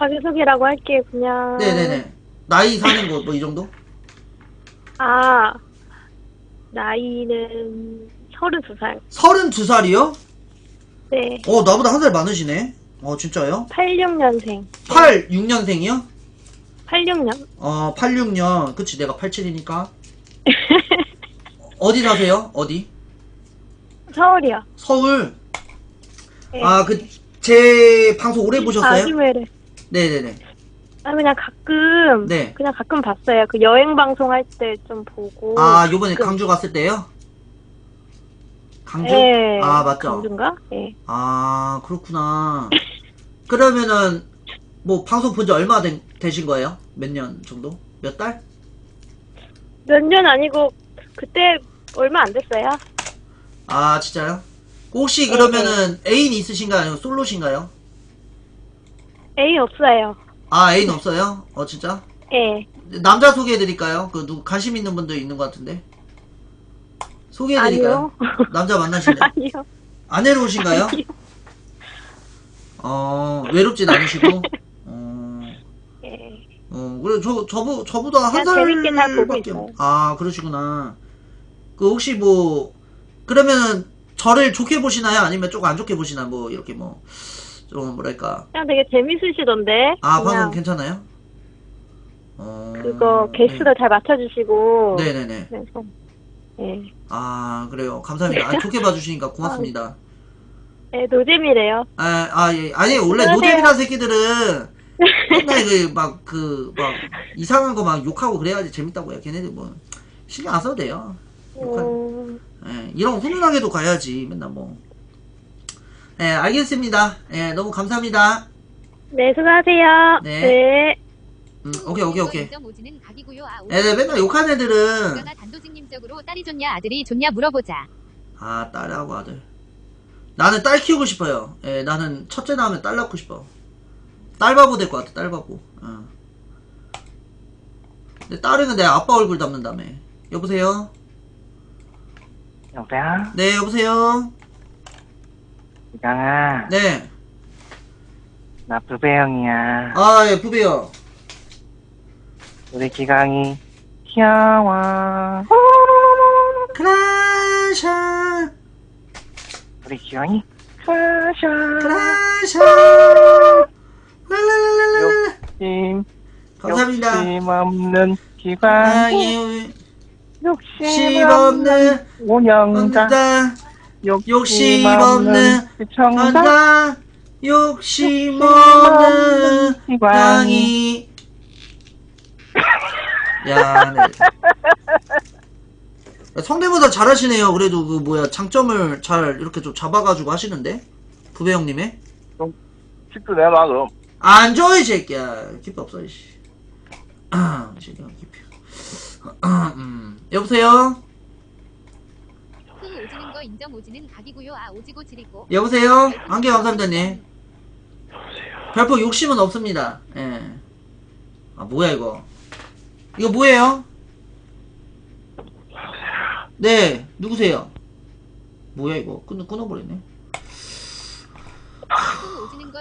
자기소개라고 할게, 그냥. 네네네. 나이 사는 거, 뭐, 이 정도? 아, 나이는 32살. 32살이요? 네. 나보다 한 살 많으시네. 진짜요? 86년생. 86년생이요? 86년. 86년. 그치, 내가 87이니까. 어디 사세요? 어디? 서울이요. 서울? 네. 제 방송 오래 보셨어요? 아줌매를. 네네네. 그냥 가끔. 네. 그냥 가끔 봤어요. 그 여행 방송 할 때 좀 보고. 요번에 가끔. 강주 갔을 때요? 강주? 네. 맞죠? 강주인가? 네. 그렇구나. 그러면은, 뭐, 방송 본 지 얼마 되신 거예요? 몇 년 정도? 몇 달? 몇 년 아니고, 그때 얼마 안 됐어요. 진짜요? 혹시 그러면은 애인 있으신가요? 아니면 솔로신가요? 애인 없어요. 애인 없어요? 진짜? 예. 남자 소개해드릴까요? 관심 있는 분도 있는 것 같은데. 소개해드릴까요? 아니요. 남자 만나시네. 아니요. 안 외로우신가요? 아니요. 외롭진 않으시고. 예. 그래, 저보다 한 그냥 재밌게 잘 보고 살밖에. 있어요. 그러시구나. 혹시 뭐, 그러면은, 저를 좋게 보시나요? 아니면 조금 안 좋게 보시나? 뭐, 이렇게 뭐, 좀, 뭐랄까. 그냥 되게 재밌으시던데. 방송 그냥 괜찮아요? 그거 개수도 잘 맞춰주시고. 네네네. 그래서 예. 그래요. 감사합니다. 좋게 봐주시니까 고맙습니다. 네, 노잼이래요. 예. 아니, 원래 안녕하세요. 노잼이란 새끼들은 맨날 이상한 거 막 욕하고 그래야지 재밌다고 해요. 걔네들 뭐, 신경 안 써도 돼요. 이런 훈훈하게도 가야지. 맨날 뭐. 알겠습니다. 너무 감사합니다. 네, 수고하세요. 네. 네. 오케이. 맨날 욕하는 애들은. 단도직입적으로 딸이 좋냐 아들이 좋냐 물어보자. 딸하고 아들. 나는 딸 키우고 싶어요. 나는 첫째 나오면 딸 낳고 싶어. 딸바보 될 것 같아, 딸바보. 근데 딸은 내 아빠 얼굴 닮는다며. 여보세요? 여보세요? 네, 여보세요? 기강아, 네. 나 부배형이야. 예, 부배요. 우리 기강이 귀여워. 크라샤. 우리 기강이 크라샤. 크라샤. 랄랄랄랄라. 감사합니다. 욕심 없는 기강이. 욕심 없는 운영자. 욕심 없는 시청자. 한다. 욕심 없는 기광이. 야, 네. 성대모사 잘하시네요. 그래도 장점을 잘 이렇게 좀 잡아가지고 하시는데 부배 형님의. 칩도 내놔 그럼. 안 줘 이 새끼야. 기피 없어 이씨. 새끼야 기피. 여보세요. 오지는 거 인정. 오지는 각이고요. 오지고 지리고. 여보세요. 한 개 감사합니다님. 별풍 욕심은 없습니다. 예. 뭐야 이거. 이거 뭐예요? 네, 누구세요? 뭐야 이거. 끊어버리네.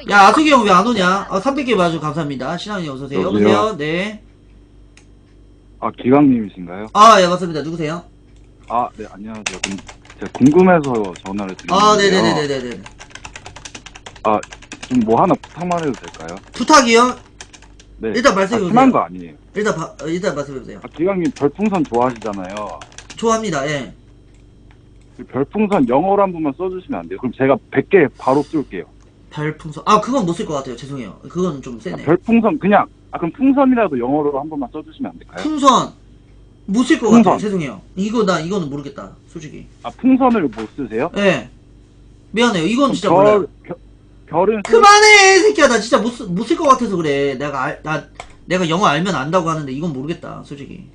야, 아석이 형 왜 안 오냐? 300개 봐줘 감사합니다. 신앙이 어서오세요. 여보세요? 네. 기광님이신가요? 예, 맞습니다. 누구세요? 네, 안녕하세요. 제가 궁금해서 전화를 드렸는데요. 네네네네네. 좀 뭐 하나 부탁만 해도 될까요? 부탁이요? 네. 일단 말씀해보세요. 심한 거 아니에요. 일단 말씀해보세요. 기광님 별풍선 좋아하시잖아요. 좋아합니다, 예. 그 별풍선 영어로 한 번만 써주시면 안 돼요? 그럼 제가 100개 바로 쏠게요. 별풍선. 그건 못 쓸 것 같아요. 죄송해요. 그건 좀 세네. 별풍선, 그럼 풍선이라도 영어로 한 번만 써주시면 안 될까요? 풍선. 못 쓸 것 같아요. 죄송해요. 이거는 모르겠다. 솔직히. 풍선을 못 쓰세요? 예. 미안해요. 이건 진짜 몰라요. 별은 그만해, 새끼야. 나 진짜 못 쓸 것 같아서 그래. 내가 영어 알면 안다고 하는데 이건 모르겠다. 솔직히.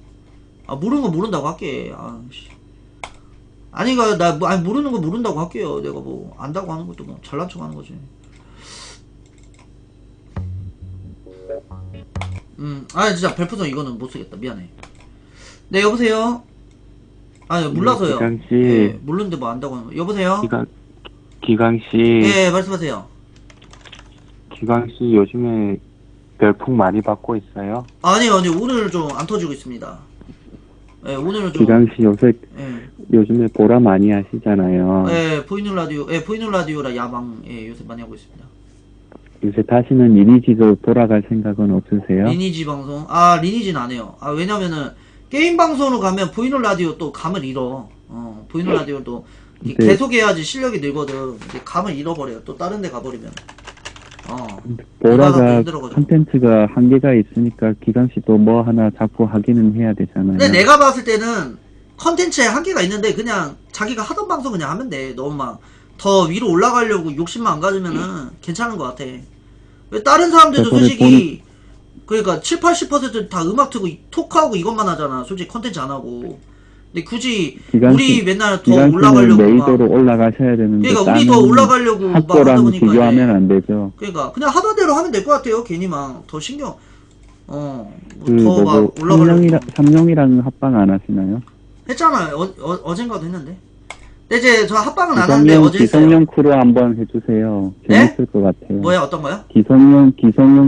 모르는 거 모른다고 할게. 모르는 거 모른다고 할게요. 내가 뭐, 안다고 하는 것도 뭐, 잘난 척 하는 거지. 진짜 별풍선 이거는 못 쓰겠다. 미안해. 네, 여보세요? 몰라서요. 기광씨. 예, 모르는데 뭐 안다고 하는 거. 여보세요? 기광씨. 예, 말씀하세요. 기광씨 요즘에 별풍 많이 받고 있어요? 아니요, 오늘 좀 안 터지고 있습니다. 예, 오늘은 좀. 기강 씨 요새 예. 요즘에 보라 많이 하시잖아요. 예, 보이는 라디오라 야방, 예, 요새 많이 하고 있습니다. 요새 다시는 리니지로 돌아갈 생각은 없으세요? 리니지 방송? 아, 리니지는 안 해요. 아, 왜냐면은, 게임 방송으로 가면 보이는 라디오 또 감을 잃어. 보이는 라디오도 네. 계속 해야지 실력이 늘거든. 근데 감을 잃어버려요. 또 다른 데 가버리면. 보라가 힘들어가지고. 컨텐츠가 한계가 있으니까 기강 씨도 뭐 하나 자꾸 하기는 해야 되잖아요. 근데 내가 봤을 때는 컨텐츠에 한계가 있는데 그냥 자기가 하던 방송 그냥 하면 돼. 너무 막 더 위로 올라가려고 욕심만 안 가지면은 괜찮은 것 같아. 왜 다른 사람들도 저번에 솔직히 그러니까 7, 80%다 음악 틀고 토크하고 이것만 하잖아. 솔직히 컨텐츠 안 하고. 근데 굳이 우리 맨날 더 올라가려고 메이저로 올라가셔야 되는데 그러니까 우리 더 올라가려고 막 하다 학교랑 보니까 비교하면 안 되죠. 그러니까 그냥 하던 대로 하면 될 것 같아요. 괜히 막 더 신경 그 더 막 올라가려고 삼룡이랑 합방 안 하시나요? 했잖아요. 어젠가도 했는데. 근데 이제 저 합방은 안 하는데 어제 했어요. 기성용 크루 한번 해주세요. 재밌을 것 같아요. 뭐야 어떤 거요? 기성용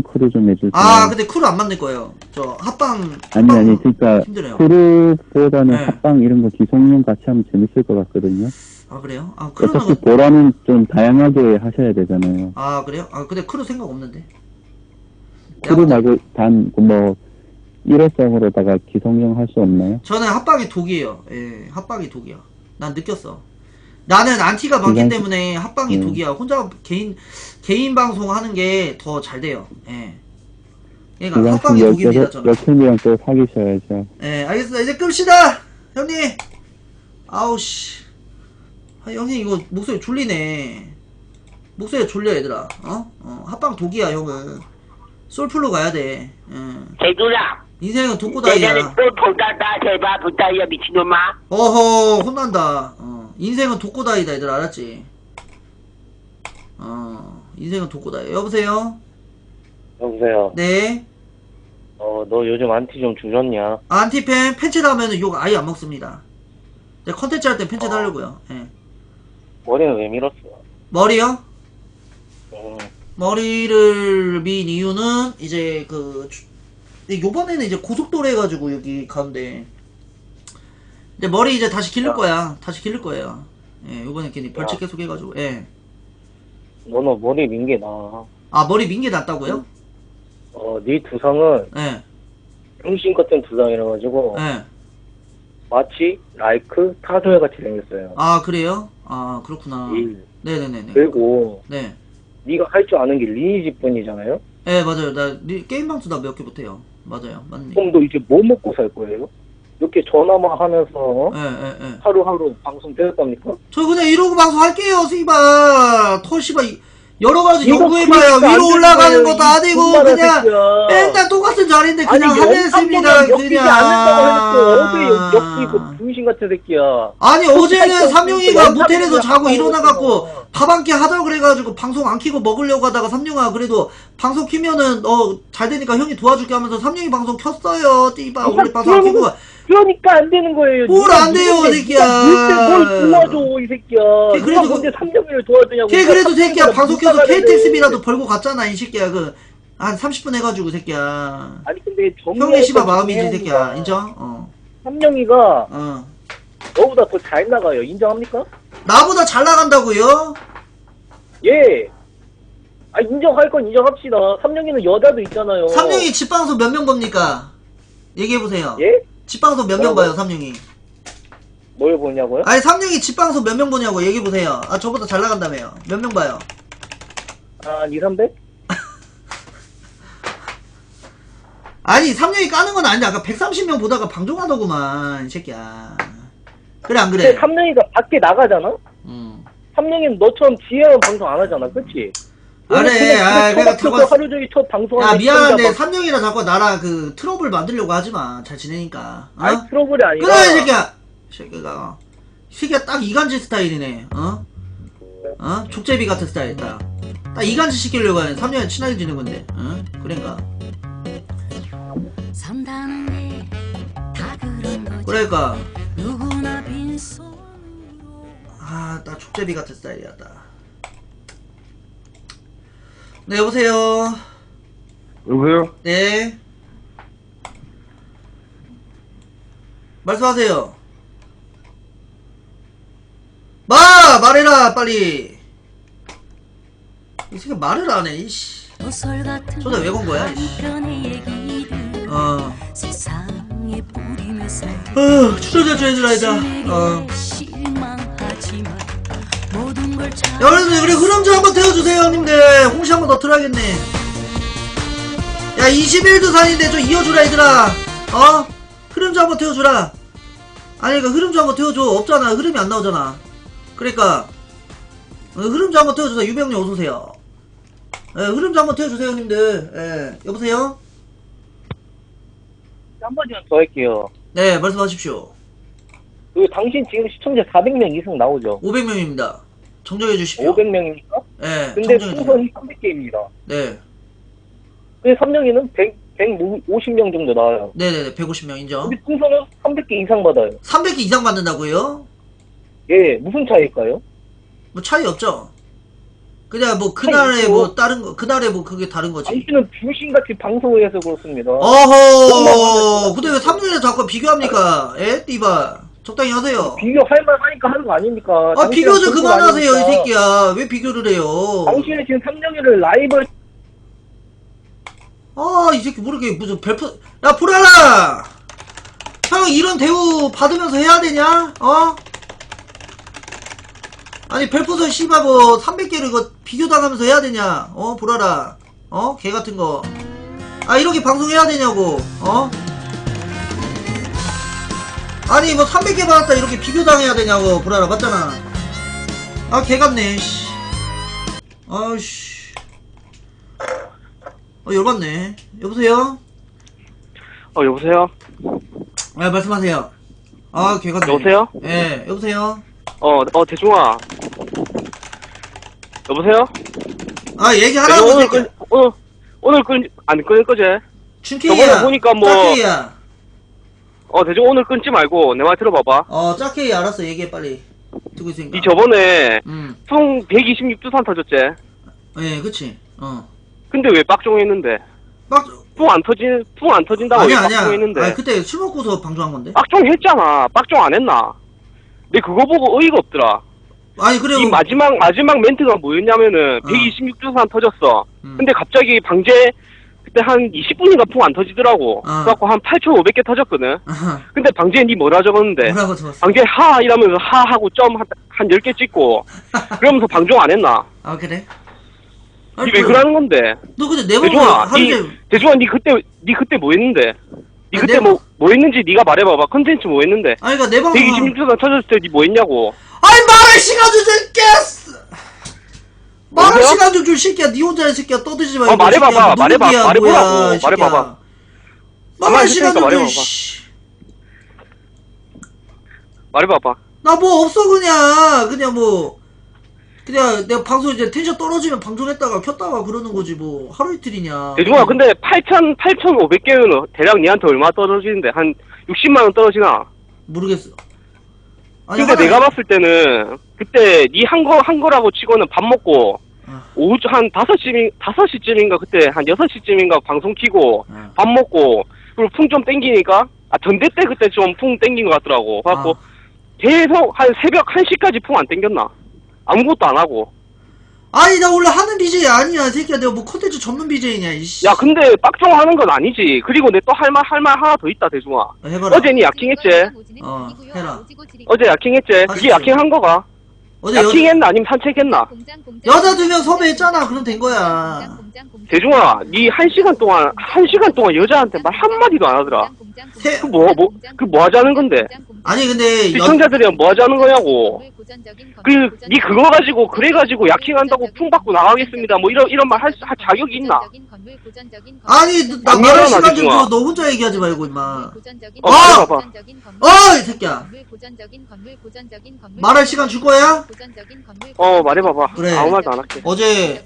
크루 좀 해주세요. 아 근데 크루 안 만들 거예요. 저 합방 아니 그러니까 힘들어요. 크루보다는 네. 합방 이런 거 기성용 같이 하면 재밌을 것 같거든요. 아 그래요? 아 크루는 어차피 보라는 좀 다양하게 하셔야 되잖아요. 아 그래요? 아 근데 크루 생각 없는데. 크루 말고 단 뭐 일회성으로다가 기성용 할 수 없나요? 저는 합방이 독이에요. 예, 합방이 독이야. 난 느꼈어. 나는 안티가 많기 때문에 합방이 독이야. 혼자 개인 방송 하는 게 더 잘 돼요. 예. 그러니까 합방이 독입니다. 저는. 여친이랑 또 사귀셔야죠. 예, 알겠습니다. 이제 끕시다, 형님. 아우씨. 아, 형님 이거 목소리 졸리네. 목소리 졸려 얘들아. 합방 독이야 형은. 솔플로 가야 돼. 대두라 인생은 내년에 독고다이야. 또 돌다다 제발 부탁이야 미친놈아. 어허 혼난다. 인생은 독고다이다 얘들 알았지? 인생은 독고다이. 여보세요? 여보세요. 네. 너 요즘 안티 좀 주셨냐? 안티팬 팬츠 달면은 욕 아예 안 먹습니다. 내가 컨텐츠 할 때 팬츠 달려고요. 예. 머리는 왜 밀었어? 머리요? 응. 머리를 민 이유는 이제 요번에는 이제 고속도로 해가지고 여기 가운데 이제 머리 이제 다시 기를 거야. 다시 기를 거예요. 예, 요번에 괜히 벌칙 계속 해가지고 예. 너는 머리 민 게 나아. 아 머리 민 게 낫다고요? 네 두상은 예. 병신 같은 두상이라 가지고 예. 마치 라이크 타조에 같이 생겼어요. 아 그래요? 아 그렇구나. 예. 네네네네. 그리고 네. 네가 할 줄 아는 게 리니지뿐이잖아요. 예 맞아요. 나 게임 방송 나 몇 개 못해요. 맞아요. 맞네. 그럼 너 이제 뭐 먹고 살 거예요? 이렇게 전화만 하면서 예. 하루하루 방송 되었답니까? 저 그냥 이러고 방송 할게요. 씨발 씨발 여러 가지 이거 연구해봐요. 그러니까 안 위로 되는 올라가는 거예요. 것도 이 아니고 군마라 그냥 새끼야. 맨날 똑같은 자리인데 그냥 아니 하겠습니다. 엮이지 않는다고 해놓고 어제 엮이고 중신 같은 새끼야. 아니 어제는 삼룡이가 연습 모텔에서 자고 하고 일어나갖고 밥 한 끼 하자고 그래가지고 방송 안 키고 먹으려고 하다가 삼룡아 그래도 방송 키면은 잘 되니까 형이 도와줄게 하면서 삼룡이 방송 켰어요. 띠바 원래 방송 안 키고 그러니까 안 되는 거예요. 뭘 안 돼요, 이 새끼야. 뭘 도와줘, 이 새끼야. 그래도 누가 근데 3년을 도와주냐고. 걔 그래도 새끼야 방송 켜서 KTX비라도 벌고 갔잖아 이 새끼야. 한 30분 해가지고 새끼야. 아니 근데 형이 씨발 마음이지 새끼야. 인정? 3년이가 너보다 더 잘 나가요. 인정합니까? 나보다 잘 나간다고요? 예. 아 인정할 건 인정합시다. 3년이는 여자도 있잖아요. 삼룡이 집방송 몇 명 봅니까? 얘기해보세요. 예? 집방송 몇 명 봐요 삼룡이? 뭘 보냐고요? 아니 삼룡이 집방송 몇 명 보냐고 얘기해보세요. 아 저보다 잘 나간다며요. 몇 명 봐요? 한 2, 300? 아니 삼룡이 까는 건 아닌데 아까 130명 보다가 방종하더구만 이 새끼야. 그래 안 그래? 근데 3년이가 밖에 나가잖아? 3년이는 너처럼 지혜만 방송 안 하잖아. 그치? 그래 내가 자꾸 하루 종일 첫 방송하는 야 미안한데 삼룡이랑 자꾸 나랑 트러블 만들려고 하지마. 잘 지내니까. 아니 트러블이 아니라 그래 이 새끼야. 이 새끼야 딱 이간질 스타일이네. 족제비 같은 스타일 딱 이간질 시키려고 하는 삼룡이 친하게 지는 건데. 그러니까. 그러니까. 나 족제비 같은 스타일이야 딱. 네 여보세요. 여보세요? 네. 말씀하세요. 말해라, 빨리. 이 새끼 말을 안 해, 이씨. 소자 왜 건 거야, 이씨. 추천자 해주라, 이자. 여러분들, 그래, 흐름 좀 한번 태워주세요, 형님들. 홍시 한번 더 틀어야겠네. 야, 21도 산인데 좀 이어주라, 얘들아. 흐름 좀 한번 태워주라. 아니, 그러니까 흐름 좀 한번 태워줘. 없잖아. 흐름이 안 나오잖아. 그러니까 흐름 좀 한번 태워주세요. 유병님 어서오세요. 예, 흐름 좀 한번 태워주세요, 형님들. 예, 여보세요? 한 번만 더 할게요. 네, 말씀하십시오. 당신 지금 시청자 400명 이상 나오죠? 500명입니다. 정정해 주십시오. 500명입니까? 예, 근데 정정해 주십시오. 풍선이 300개입니다. 네. 그 3명에는 150명 정도 나와요. 네네네, 150명 인정. 근데 풍선은 300개 이상 받아요. 300개 이상 받는다고요? 예, 무슨 차이일까요? 뭐 차이 없죠? 그냥 뭐 그날에 있고. 뭐 다른 거, 그날에 뭐 그게 다른 거지. 당신은 병신같이 방송을 해서 그렇습니다. 어허, 근데 왜 3년에 자꾸 비교합니까? 에? 띠바. 적당히 하세요. 비교할 만하니까 하는 거 아닙니까? 비교 좀 당신은 그만하세요, 이 아닙니까? 새끼야. 왜 비교를 해요? 당신은 지금 3년을 라이벌 이 새끼 모르게 무슨 별표, 야, 보라라! 형, 이런 대우 받으면서 해야 되냐? 아니, 별풍선 씨발 뭐, 300개를 이거 비교당하면서 해야 되냐? 보라라. 개 같은 거. 이렇게 방송해야 되냐고, 아니, 뭐, 300개 받았다, 이렇게 비교당해야 되냐고, 보라라, 맞잖아. 개 같네, 씨. 아이씨. 열받네. 여보세요? 여보세요? 네, 말씀하세요. 개 같네. 여보세요? 예, 여보세요? 대중아. 여보세요? 얘기하라고, 오늘 새끼야. 오늘 안 끊을 거지? 춘케이야. 저번에 보니까 뭐- 짝케이야. 대중 오늘 끊지 말고 내 말 들어봐봐. 짝케이 알았어. 얘기해, 빨리. 듣고 있으니까. 니 저번에 음. 풍 126두산 터졌지? 예, 그치. 근데 왜 빡종했는데? 막, 풍 안 터진다고 왜 아니야. 빡종했는데? 그때 술 먹고서 방송한 건데? 빡종했잖아. 빡종 안 했나? 근데 그거 보고 어이가 없더라. 그래. 이 마지막 멘트가 뭐였냐면은 126두산 터졌어. 음. 근데 갑자기 방제 그때 한 20분인가 풍 안 터지더라고. 그래갖고 한 8,500개 터졌거든. 근데 방제에 니 뭐라 적었는데? 뭐라고 적었어? 방제 하 이러면서 하 하고 점 한 10개 찍고 그러면서 방종 안 했나? 그래? 니 왜 그러는 건데? 너 근데 내 보고 대중아, 하루 종일. 대중아, 니 그때 뭐 했는데? 니 그때 내- 뭐 했는지 니가 말해봐봐. 컨텐츠 뭐 했는데? 그니까 내 방송. 126두산 터졌을 때 니 뭐 했냐고. 말할 시간 좀 줄게! 말할 여보세요? 시간 좀 줄 새끼야. 니 혼자 이 새끼야. 떠들지 말고. 말해봐봐. 이 새끼야. 말해봐. 노는기야, 뭐야, 말해보라고. 이 새끼야. 말해봐봐. 말할 가만히 시간 있으니까 좀 줄, 말해봐봐. 씨. 말해봐봐. 나 뭐 없어, 그냥 뭐. 그냥 내가 방송 이제 텐션 떨어지면 방송했다가 켰다가 그러는 거지, 뭐. 하루 이틀이냐. 대중아, 근데 8,500개는 대략 니한테 얼마 떨어지는데? 한 60만원 떨어지나? 모르겠어. 근데 내가 봤을 때는, 그때 니 한 거라고 치고는 밥 먹고, 오후 한 5시쯤인가, 그때 한 6시쯤인가 방송 키고, 밥 먹고, 그리고 풍 좀 땡기니까, 전대 때 그때 좀 풍 땡긴 것 같더라고. 그래갖고, 계속 한 새벽 1시까지 풍 안 땡겼나? 아무것도 안 하고. 나 원래 하는 BJ 아니야, 이 새끼야. 내가 뭐 컨텐츠 전문 BJ냐, 이씨. 야, 근데 빡종 하는 건 아니지. 그리고 내 또 할 말 하나 더 있다, 대중아. 해봐라. 어제 니 야킹했지? 해라. 어제 야킹했지? 그게 야킹한 거가? 어제 야킹했나? 아니면 산책했나? 여자 2명 섭외했잖아. 그럼 된 거야. 대중아, 니 1시간 동안 여자한테 말 한마디도 안 하더라. 뭐 하자는 건데? 아니, 근데. 시청자들이랑 뭐 하자는 거냐고. 니 그거 가지고, 그래가지고 야킹한다고 풍 받고 나가겠습니다. 뭐 이런 말 할 자격이 있나? 나 말할 아니야, 시간 좀 대중아. 줘. 너 혼자 얘기하지 말고, 임마. 말해봐봐. 이 새끼야. 말할 시간 줄 거야? 말해봐봐. 그래. 아무 말도 안 할게. 어제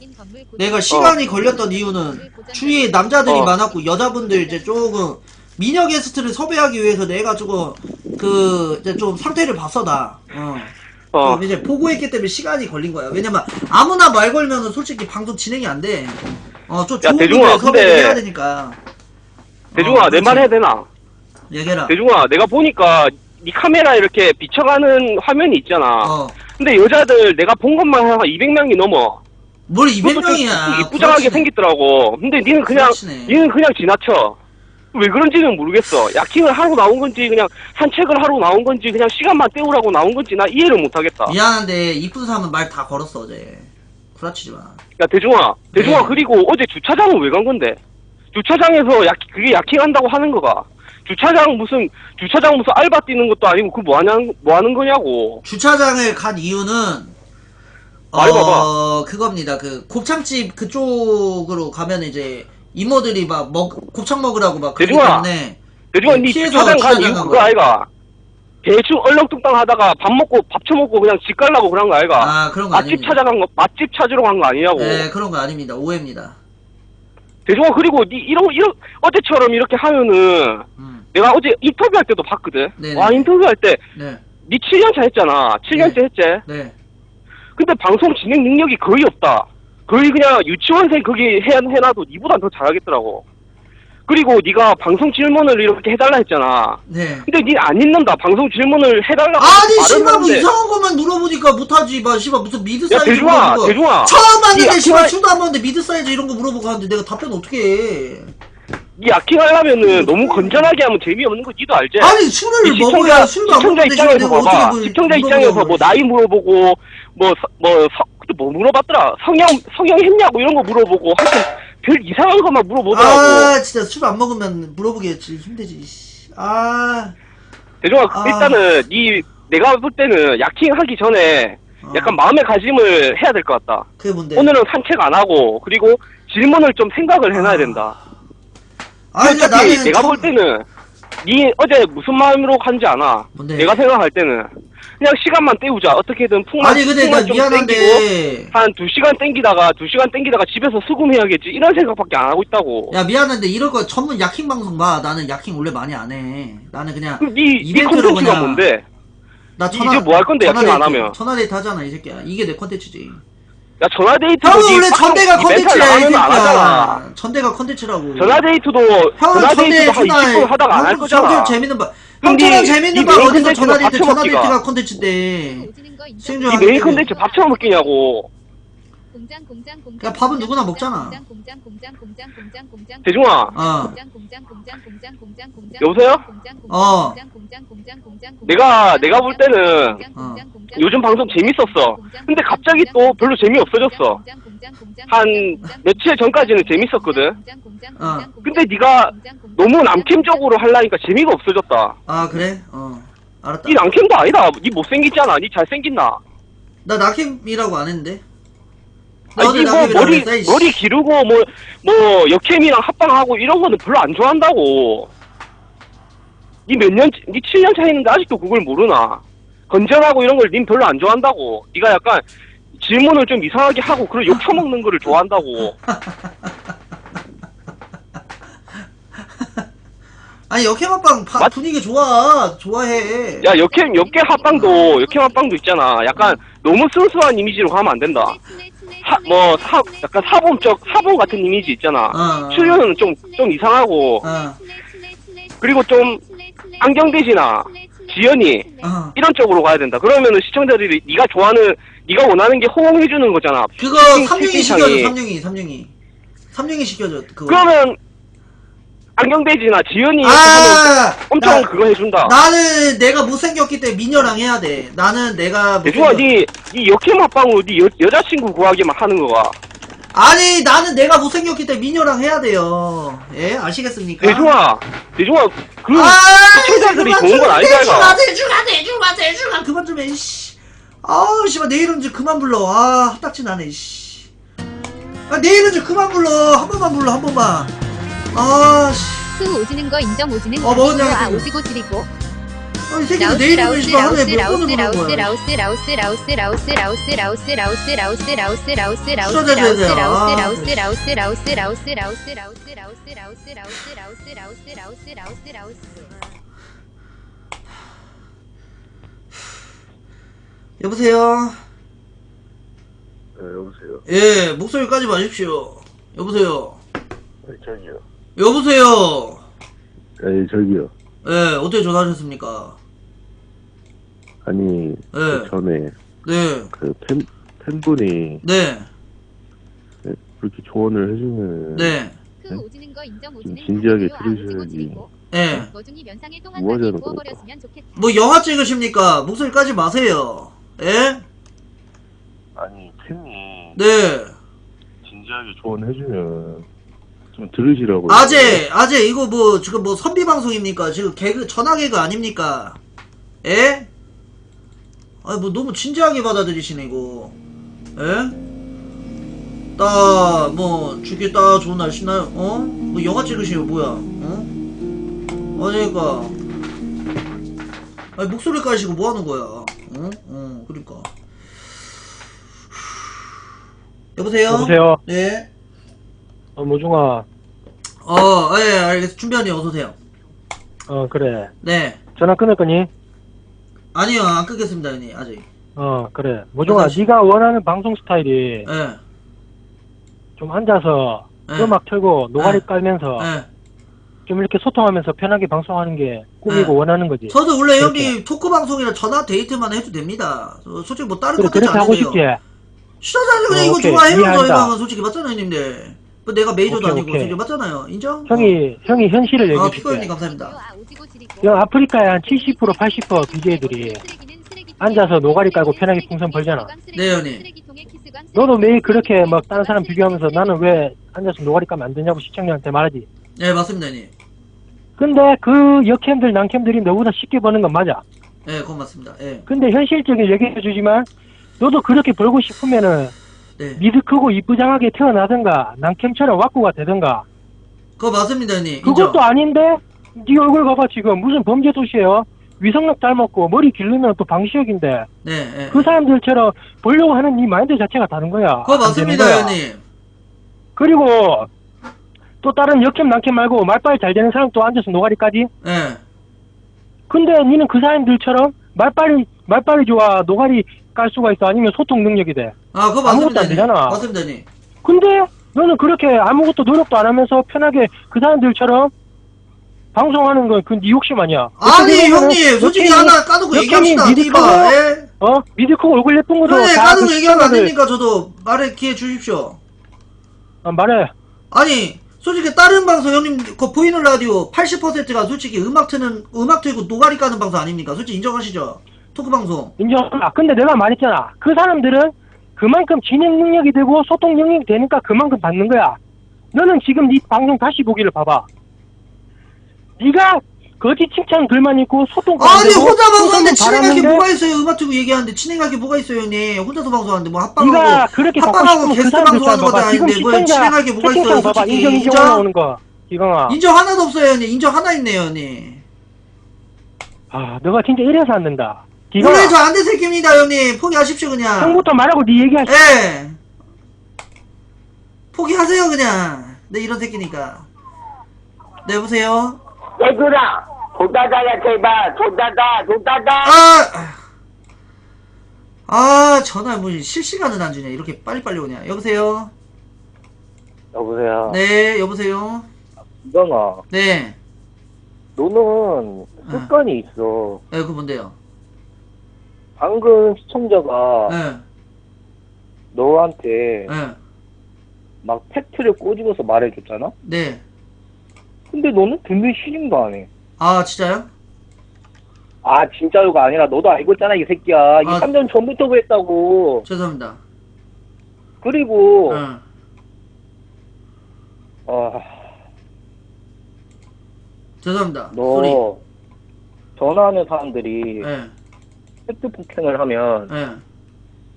내가 시간이 걸렸던 이유는 주위에 남자들이 많았고 여자분들 이제 조금 미녀 게스트를 섭외하기 위해서 내가 조금 이제 좀 상태를 봤어 나. 그럼 이제 보고했기 때문에 시간이 걸린 거야. 왜냐면 아무나 말 걸면은 솔직히 방송 진행이 안 돼. 좀 야, 좋은 대중아, 분들 섭외를 근데- 해야 되니까. 대중아, 내 말 해야 되나? 얘기해라. 대중아, 내가 보니까 네 카메라 이렇게 비춰가는 화면이 있잖아. 근데 여자들 내가 본 것만 한 200명이 넘어. 뭘 그것도 좀 200명이야. 이쁘장하게 생겼더라고. 근데 니는 그냥 지나쳐. 왜 그런지는 모르겠어. 야킹을 하러 나온 건지, 그냥 산책을 하러 나온 건지, 그냥 시간만 때우라고 나온 건지, 나 이해를 못 하겠다. 미안한데, 이쁜 사람은 말 다 걸었어, 어제. 구라치지 마. 야, 대중아, 네. 그리고 어제 주차장은 왜 간 건데? 주차장에서 그게 야킹한다고 하는 거가. 주차장 무슨 알바 뛰는 것도 아니고, 뭐 하는 거냐고. 주차장을 간 이유는, 말해봐봐. 그겁니다. 곱창집 그쪽으로 가면 이제, 이모들이 곱창 먹으라고 막 그러기 대중아, 때문에. 대중아, 니 피해서 주차장 간 주차장 이유 간 그거 거야. 아이가? 대충 얼렁뚱땅 하다가 밥 처먹고 그냥 집 가려고 그런 거 아이가? 아, 그런 거 맛집 아닙니다. 맛집 찾으러 간 거 아니냐고. 네, 그런 거 아닙니다. 오해입니다. 대중아, 그리고 니 이런 어제처럼 이렇게 하면은 내가 어제 인터뷰할 때도 봤거든. 네네. 와, 인터뷰할 때 네. 니 7년차 했잖아. 7년째 했지. 네. 근데 방송 진행 능력이 거의 없다. 거의 그냥 유치원생 거기 해놔도 니보단 더 잘하겠더라고. 그리고 니가 방송 질문을 이렇게 해달라 했잖아. 네. 근데 니 안 읽는다. 방송 질문을 해달라고. 아니, 말은 씨발, 뭐 하는데. 이상한 것만 물어보니까 못하지. 씨발, 무슨 미드 야, 사이즈. 대중아, 물어보고. 대중아. 처음 봤는데, 니 씨발, 야킹할- 술도 안 먹는데 미드 사이즈 이런 거 물어보고 하는데 내가 답변 어떻게 해. 니 야킹하려면은 너무 건전하게 하면 재미없는 거 니도 알지? 아니, 술을 이 먹어야 술도 안 시청자 먹는데 입장에서 내가 봐봐. 어떻게 뭘 시청자 물어보냐고 입장에서 뭐 그러지. 나이 물어보고 뭐 물어봤더라. 성형 했냐고 이런 거 물어보고 하여튼 별 이상한 것만 물어보더라고. 아, 진짜 술 안 먹으면 물어보기 힘들지. 씨. 아. 대중아, 아. 일단은 내가 볼 때는 야킹 하기 전에 약간 마음의 가짐을 해야 될 것 같다. 그게 뭔데? 오늘은 산책 안 하고 그리고 질문을 좀 생각을 해놔야 된다. 아니, 어차피 나는 내가 볼 때는 니 어제 무슨 마음으로 간지 않아. 뭔데? 내가 생각할 때는 그냥 시간만 때우자. 어떻게든 풍만 아니, 근데 나 좀 미안한데. 땡기고 한 2시간 땡기다가 집에서 수금해야겠지. 이런 생각밖에 안 하고 있다고. 야, 미안한데, 이럴 거 전문 야킹 방송 봐. 나는 야킹 원래 많이 안 해. 나는 그냥. 그럼 니 이벤트로 콘텐츠가 그냥. 뭔데? 나 이제 뭐 할 건데, 야킹 안 하면? 전화데이트 하잖아, 이 새끼야. 이게 내 컨텐츠지. 야, 전화데이트도 형은 원래 전대가 이벤트 컨텐츠야, 이 나가면 안 하잖아. 새끼야. 전대가 컨텐츠라고. 전화데이트도 형은 전대 한 20분 하다가 안 할 거잖아. 형처럼 재밌는 바. 그럼 형처럼 니 재밌는 메인 바 어디서 컨텐츠가 전화데이트가 밥처먹기가. 컨텐츠인데. 오지는 거 인정. 수영 중 니 메인 컨텐츠 밥 처먹기냐고. 야, 밥은 누구나 먹잖아. 대중아. 어. 여보세요? 어. 내가 볼 때는 어. 요즘 방송 재밌었어. 근데 갑자기 또 별로 재미없어졌어. 한 며칠 전까지는 재밌었거든. 어. 근데 네가 너무 남캠적으로 하려니까 재미가 없어졌다. 아, 그래? 알았다. 니 남캠도 아니다. 니 못생겼잖아. 니 잘생겼나? 나 낙캠이라고 안 했는데. 아니, 뭐, 머리 기르고, 역캠이랑 합방하고 이런 거는 별로 안 좋아한다고. 니 7년 차이는데 아직도 그걸 모르나? 건전하고 이런 걸 닌 별로 안 좋아한다고. 니가 약간 질문을 좀 이상하게 하고, 그리고 욕 처먹는 거를 좋아한다고. 아니, 역캠 합방 분위기 좋아해. 야, 역캠 합방도 있잖아. 약간 너무 순수한 이미지로 가면 안 된다. 약간 사범 같은 이미지 있잖아. 출연은 좀 이상하고. 그리고 좀 안경대지나 지연이 이런 쪽으로 가야 된다. 그러면은 시청자들이 네가 원하는 게 호응해주는 거잖아. 그거 삼룡이 시켜줘. 삼룡이 시켜줘. 그거. 그러면 안경대지나 지연이 하면 엄청 그거 해준다. 나는 내가 못생겼기 때문에 미녀랑 해야 돼. 나는 내가 대중아, 니 역캠 합방으로 니 여자친구 구하기만 하는 거가. 아니, 나는 내가 못생겼기 때문에 미녀랑 해야 돼요. 예, 아시겠습니까? 대중아, 그 시청자들이 좋은 건 아니다, 이거. 대중아, 그만 좀 해, 씨. 아우, 씨발, 내일은 좀 그만 불러. 합닥치 나네, 씨. 내일은 좀 그만 불러. 한 번만 불러, 한 번만. 씨. 수 오지는 거 인정. 오지는 뭐 가기고요. 그냥 오지고 지리고. 이 새끼가 내일은 씨발 하루에 몇 번을 부르는 거야. 여보세요? 네, 여보세요. 예, 목소리까지 마십시오. 여보세요. 저기요. 여보세요. 예, 저기요. 예, 어떻게 전화하셨습니까? 아니, 그 전에 네. 그 팬분이 네. 그렇게 조언을 해주면 네. 그 오지는 거 인정 오지는 진지하게 가기고요. 아, 오지고 들으셔야지. 지리고. 예. 머중이 면상에 뭐 똥한마디 하자는 부어버렸으면 좋겠다. 뭐 영화 찍으십니까? 목소리 까지 마세요. 예? 아니, 팬이 네. 진지하게 조언해주면 좀 들으시라고요. 아재, 이거 뭐, 지금 뭐 선비 방송입니까? 지금 개그, 전화 개그 아닙니까? 예? 아니, 뭐 너무 진지하게 받아들이시네, 이거. 예? 죽겠다, 좋은 날씨나요? 어? 뭐 영화 찍으시요, 뭐야? 어? 그러니까. 아니, 목소리 까시고 뭐 하는 거야? 그러니까. 여보세요? 네. 모중아. 예, 알겠어. 준비하니 어서오세요. 그래. 네. 전화 끊을 거니? 아니요, 안 끊겠습니다, 형님, 아직. 그래. 모중아, 네가 원하는 방송 스타일이 예. 좀 앉아서 예. 음악 틀고 노가리 예. 깔면서 예. 좀 이렇게 소통하면서 편하게 방송하는 게 꿈이고 예. 원하는 거지. 저도 원래 그렇게. 형님 토크 방송이라 전화 데이트만 해도 됩니다. 솔직히 뭐 다른 그래, 컨텐츠 그렇게 안 하고 해도 싶지? 돼요. 시청자들 그냥 이거 오케이. 좋아해요, 저희 이해한다. 방은 솔직히 맞잖아요, 형님들. 뭐 내가 메이저도 오케이, 아니고 오케이. 솔직히 맞잖아요. 인정? 형이 현실을 얘기해 피코 형님 줄게. 감사합니다. 아, 오지고 지리고. 야, 아프리카의 한 70% 80% BJ들이 앉아서 노가리 깔고 편하게 풍선 벌잖아. 네, 형님. 너도 매일 그렇게 막 다른 사람 비교하면서 나는 왜 앉아서 노가리 까면 안 되냐고 시청자한테 말하지. 네, 맞습니다, 형님. 근데 그 역캠들 남캠들이 너보다 쉽게 버는 건 맞아. 네, 그건 맞습니다. 예. 근데 현실적인 얘기해 주지만 너도 그렇게 벌고 싶으면은 네. 미드 크고 이쁘장하게 태어나든가 남캠처럼 왁구가 되든가. 그거 맞습니다, 형님. 인정. 그것도 아닌데 네 얼굴 봐봐 지금 무슨 범죄 도시예요. 위성락 닮았고 머리 기르면 또 방시혁인데 네, 예. 그 사람들처럼 보려고 하는 네 마인드 자체가 다른 거야. 그거 안 되는 맞습니다, 거야. 형님. 그리고 또 다른 역캠 남캠 말고 말빨 잘 되는 사람 또 앉아서 노가리까지. 예. 근데 니는 그 사람들처럼 말빨이 좋아 노가리 깔 수가 있어 아니면 소통 능력이 돼. 아, 그거 아무것도 맞습니다, 안 형님. 되잖아. 맞습니다, 형님. 근데 너는 그렇게 아무것도 노력도 안 하면서 편하게 그 사람들처럼 방송하는 건 그 네 욕심 아니야. 아니, 형님, 솔직히 하나 까놓고 얘기합시다, 띠바. 예? 미드 크고 얼굴 예쁜 것도 그래, 다 까놓고 그 얘기하면 안 시청자들- 됩니까? 저도 말에 기회 주십시오. 말해. 아니, 솔직히 다른 방송 형님 그 보이는 라디오 80%가 솔직히 음악 틀고 노가리 까는 방송 아닙니까? 솔직히 인정하시죠? 토크 방송. 인정한다. 근데 내가 말했잖아. 그 사람들은 그만큼 진행 능력이 되고 소통 능력이 되니까 그만큼 받는 거야. 너는 지금 네 방송 다시 보기를 봐봐. 네가 거짓 칭찬 글만 있고 소통 아니, 혼자 방송하는데 진행할 게 뭐가 있어요? 음악 틀고 얘기하는데 진행할 게 뭐가 있어요, 형님? 혼자서 방송하는데 뭐 네가 합방하고 그렇게 받고 합방하고 싶으면 그 게스트 사람들 방송하는 것도 봐봐. 지금 아닌데 뭐 시청자 진행할 게 뭐가 있어요, 채팅창 봐봐. 솔직히. 인정 올라오는 거. 기광아. 인정 하나도 없어요, 형님. 인정 하나 있네요, 형님. 너가 진짜 이래서 안 된다. 기광아. 원래 저 안 된 새끼입니다, 형님. 포기하십시오, 그냥. 형부터 말하고 네 얘기하시. 예. 포기하세요, 그냥. 네, 이런 새끼니까. 네, 여보세요? 얘들아, 돈 닫아야 제발, 돈 닫아. 전화 뭐 실시간은 안 주냐. 이렇게 빨리빨리 오냐. 여보세요? 여보세요. 네, 여보세요? 이건아, 네. 너는 습관이 있어. 네, 그 뭔데요? 방금 시청자가 네. 너한테 네. 막 팩트를 꼬집어서 말해줬잖아? 네. 근데 너는 듣는 시중도 안 해. 아, 진짜요? 아, 진짜요가 아니라 너도 알고 있잖아, 이 새끼야. 이 3년 전부터 그랬다고. 죄송합니다. 그리고, 죄송합니다. 너, 소리. 전화하는 사람들이 네. 팩트 폭행을 하면 네.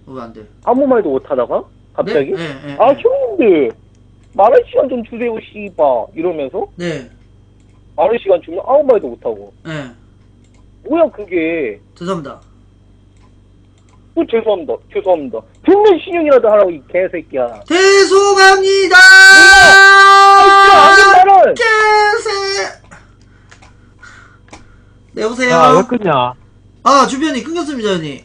왜 안 돼? 아무 말도 못 하다가 갑자기 네? 아, 형님들 말할 시간 좀 주세요, 씨바 이러면서 네. 말할 시간 주면 아무 말도 못 하고. 네. 뭐야 그게. 죄송합니다. 죄송합니다. 듣는 신용이라도 하라고, 이 개새끼야. 죄송합니다. 개새. 네, 여보세요? 왜 끊냐? 주변이 끊겼습니다, 형님.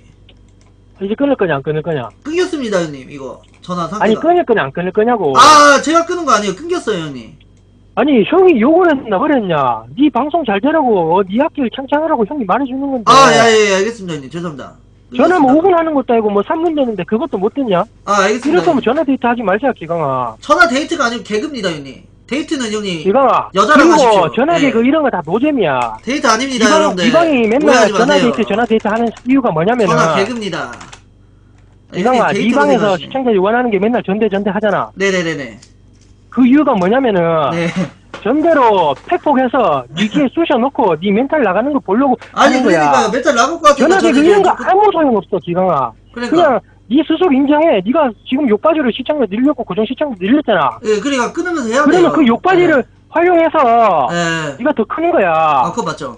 이제 끊을 거냐, 안 끊을 거냐? 끊겼습니다, 형님, 이거. 전화 상태가. 아니 끊을 거냐 안 끊을 거냐고. 아, 제가 끄는 거 아니에요. 끊겼어요, 형님. 아니 형이 욕을 했나 그랬냐. 네 방송 잘 되라고 네 학교를 창창하라고 형이 말해주는 건데. 아, 예, 알겠습니다, 형님. 죄송합니다. 전화 뭐 5분 하는 것도 아니고 뭐 3분 되는데 그것도 못 됐냐? 아, 알겠습니다. 이럴 거면 전화 데이트 하지 말자 기강아. 전화 데이트가 아니고 개그입니다, 형님. 데이트는 형님. 기강아. 여자랑 하십시오. 그리고 전화 개그 이런 거 다 노잼이야. 데이트 아닙니다, 여러분들. 기강이 맨날 오해하지 전화 마세요. 데이트 하는 이유가 뭐냐면은. 전화 개그입니다. 기강아, 형님, 네 데이트 방에서 거짓말이지. 시청자들이 원하는 게 맨날 전대 하잖아. 네네네네. 그 이유가 뭐냐면은. 네. 전대로 팩폭해서 니 귀에 쑤셔놓고 니 멘탈 나가는 거 보려고 아니, 하는 거야. 그러니까 멘탈 나갈 것 같은데. 전화 개그 이런 거 아무 소용없어 기강아. 그러니까. 그냥 니 스스로 인정해. 니가 지금 욕바지로 시청자 늘렸고 고정 시청자 늘렸잖아. 예, 그러니까 끊으면서 해야 돼요. 그러면 그 욕바지를 활용해서 예. 니가 더 크는 거야. 아, 그거 맞죠?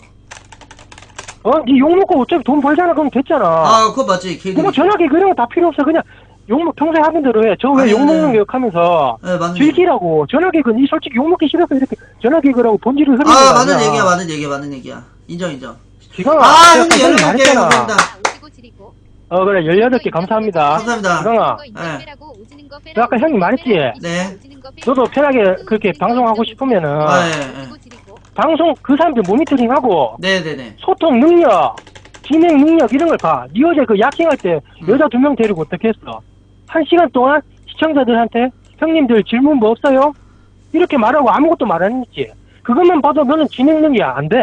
니 욕먹고 어차피 돈 벌잖아. 그럼 됐잖아. 아, 그거 맞지. 그거 전화 개그 이런 거 다 필요 없어. 그냥 욕먹 평소에 하던 대로 해. 저 왜 아니, 욕먹는 거 하면서 네, 맞는 즐기라고. 전화 개그 니 솔직히 욕먹기 싫어서 이렇게 전화 개그라고 본질을 흐리는 아, 거 맞는 아니야. 얘기야, 맞는 얘기야. 인정. 기강아. 아, 형님, 내가 연락할게요. 말했잖아. 감사합니다. 오지고 지리고. 그래 18개 감사합니다. 감사합니다. 기강아. 저 아까 형이 말했지? 네. 너도 편하게 그렇게 방송하고 싶으면은 아, 예. 방송 그 사람들 모니터링하고 네네네. 소통 능력, 진행 능력 이런 걸 봐. 니 어제 그 야킹할 때 여자 2명 데리고 어떻게 했어? 1시간 동안 시청자들한테 형님들 질문 뭐 없어요? 이렇게 말하고 아무것도 말 안 했지. 그것만 봐도 너는 진행 능력이 안 돼.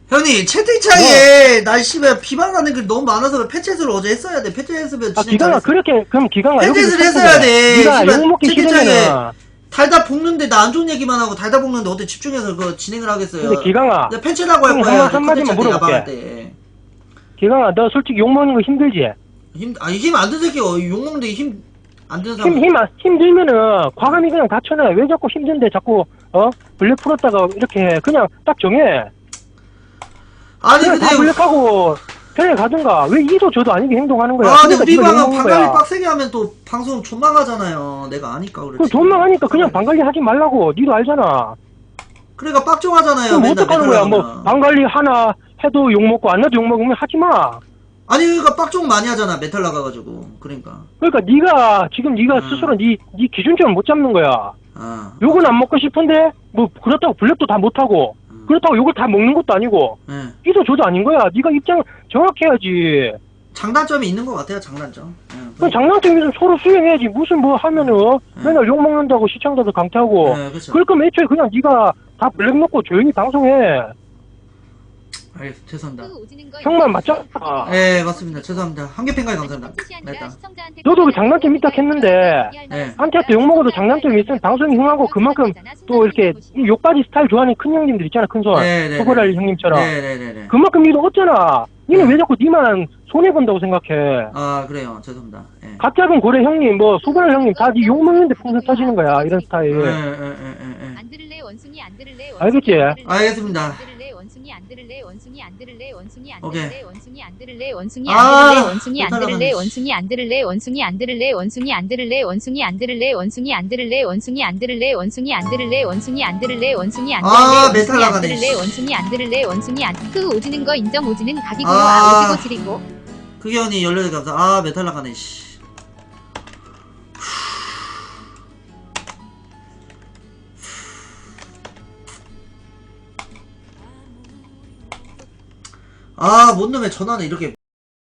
형님, 채팅창에 날씨에 비방하는 글 너무 많아서 패치를 어제 했어야 돼. 패치했으면 진짜 기강아 그렇게 그럼 기강아 패치를 했어야 돼. 니가 씨발, 욕먹기 채팅창에 싫으면은 달다 볶는데 나 안 좋은 얘기만 하고 달다 볶는데 어떻게 집중해서 그거 진행을 하겠어요. 근데 기강아 패치라고 할 형님, 거야. 한마디만 컨텐츠한테 야방할 물어볼게. 때. 기강아 너 솔직히 욕먹는 거 힘들지? 힘 안 든 새끼 욕먹는데 힘 안 드는 사람. 힘들면은 과감히 그냥 다 쳐내. 왜 자꾸 힘든데 자꾸 블랙 풀었다가 이렇게 그냥 딱 정해. 아니 그냥 근데 다 블랙하고 편에 가든가. 왜 이도 저도 아니게 행동하는 거야. 근데 우리 네가 방은 욕먹는 방관리 거야. 빡세게 하면 또 방송 존망하잖아요. 내가 아니까 그렇지. 그 돈만 하니까 그냥 방관리 하지 말라고. 니도 알잖아. 그러니까 빡종하잖아요. 그럼 맨날 어떡하는 거야. 맨날 뭐 하면. 방관리 하나 해도 욕먹고 안 해도 욕먹으면 하지 마. 아니 그러니까 빡종 많이 하잖아. 메탈 나가가지고. 그러니까. 그러니까 네가 지금 네가 스스로 네 기준점을 못 잡는 거야. 욕은 안 먹고 싶은데 뭐 그렇다고 블랙도 다 못하고 그렇다고 욕을 다 먹는 것도 아니고 네. 이도 저도 아닌 거야. 네가 입장 정확해야지. 장단점이 있는 것 같아요. 장단점. 그럼 장난점이 좀 서로 수용해야지. 무슨 뭐 하면은 맨날 욕 먹는다고 시청자들 강퇴하고. 그렇죠. 그럴 거면 애초에 그냥 네가 다 블랙 넣고 조용히 방송해. 알겠습니다. 죄송합니다. 형만 맞잖아. 네 맞습니다. 죄송합니다. 한개팬까지 감사합니다. 네, 너도 그 장난점 있다 했는데 네. 한테한테 욕 먹어도 장난점이 있으면 방송이 흥하고 그만큼 또 이렇게 이 욕바지 스타일 좋아하는 큰 형님들 있잖아. 큰 손. 네네네. 소보랄 형님처럼. 네네네. 그만큼 니도 얻잖아. 니는 왜 자꾸 니만 손해본다고 생각해. 아 그래요. 죄송합니다. 네. 갓 잡은 고래 형님 뭐 소보랄 형님 다 니 욕 먹는데 풍선 터지는 거야. 이런 스타일. 안 들을래 원숭이 안 들을래 알겠지? 알겠습니다. 원숭이 안 들을래 원숭이 안 들을래 원숭이 안 오케이. 들을래 원숭이 안 들을래 원숭이 아, 안 들을래 원숭이 안 못하러 들을래 가네. 원숭이 안 들을래 원숭이 안 들을래 원숭이 안 들을래 원숭이 안 들을래 원숭이 안 들을래 원숭이 안 들을래 원숭이 안 들을래 원숭이 안 들을래 원숭이 안 아, 들을래 메탈 나가네. 원숭이 안 들을래 원숭이 안 오지는 거 인정 오지는 각이고 아. 오지고 지리고 그게 언니 18개 감사. 아 메탈 나가네. 씨. 아, 뭔 놈의 전화는 이렇게